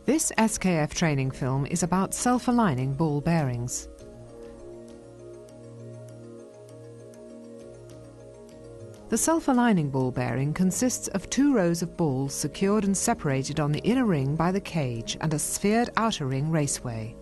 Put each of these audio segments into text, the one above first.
This SKF training film is about self-aligning ball bearings. The self-aligning ball bearing consists of 2 rows of balls secured and separated on the inner ring by the cage and a sphered outer ring raceway.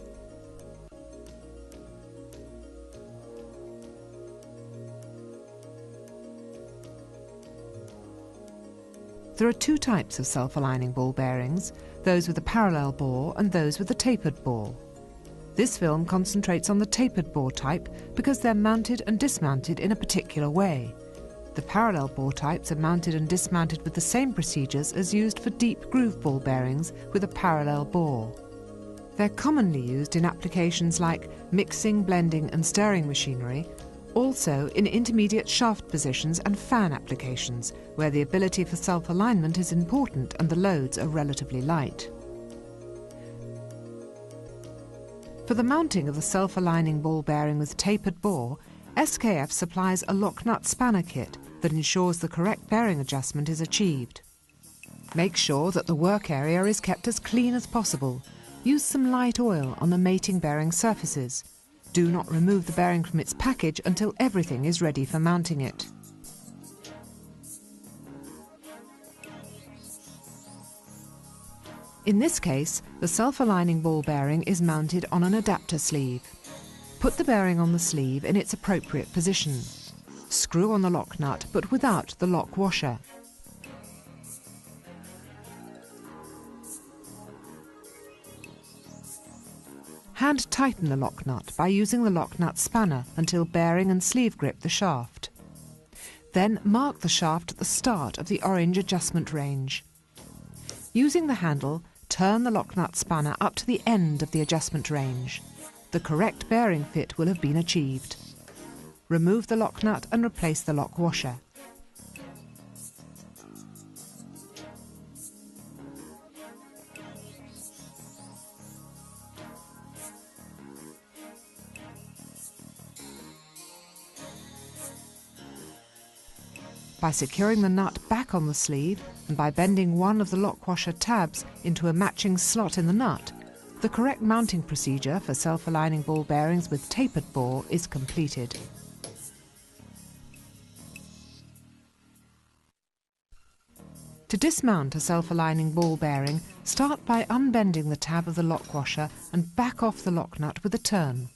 There are 2 types of self-aligning ball bearings, those with a parallel bore and those with a tapered bore. This film concentrates on the tapered bore type because they're mounted and dismounted in a particular way. The parallel bore types are mounted and dismounted with the same procedures as used for deep groove ball bearings with a parallel bore. They're commonly used in applications like mixing, blending and stirring machinery, also in intermediate shaft positions and fan applications, where the ability for self-alignment is important and the loads are relatively light. For the mounting of the self-aligning ball bearing with tapered bore, SKF supplies a lock nut spanner kit that ensures the correct bearing adjustment is achieved. Make sure that the work area is kept as clean as possible. Use some light oil on the mating bearing surfaces. Do not remove the bearing from its package until everything is ready for mounting it. In this case, the self-aligning ball bearing is mounted on an adapter sleeve. Put the bearing on the sleeve in its appropriate position. Screw on the lock nut, but without the lock washer. Hand tighten the lock nut by using the lock nut spanner until bearing and sleeve grip the shaft. Then mark the shaft at the start of the orange adjustment range. Using the handle, turn the lock nut spanner up to the end of the adjustment range. The correct bearing fit will have been achieved. Remove the lock nut and replace the lock washer. By securing the nut back on the sleeve and by bending one of the lock washer tabs into a matching slot in the nut, the correct mounting procedure for self-aligning ball bearings with tapered bore is completed. To dismount a self-aligning ball bearing, start by unbending the tab of the lock washer and back off the lock nut with a turn.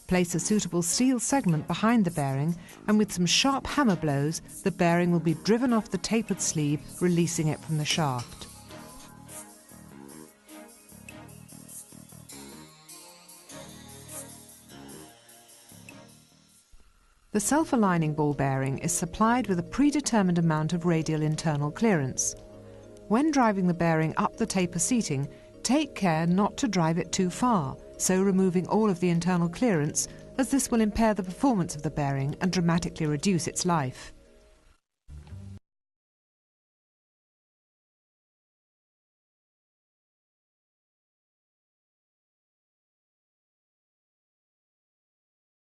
Place a suitable steel segment behind the bearing and with some sharp hammer blows, the bearing will be driven off the tapered sleeve, releasing it from the shaft. The self-aligning ball bearing is supplied with a predetermined amount of radial internal clearance. When driving the bearing up the taper seating, take care not to drive it too far, so removing all of the internal clearance, as this will impair the performance of the bearing and dramatically reduce its life.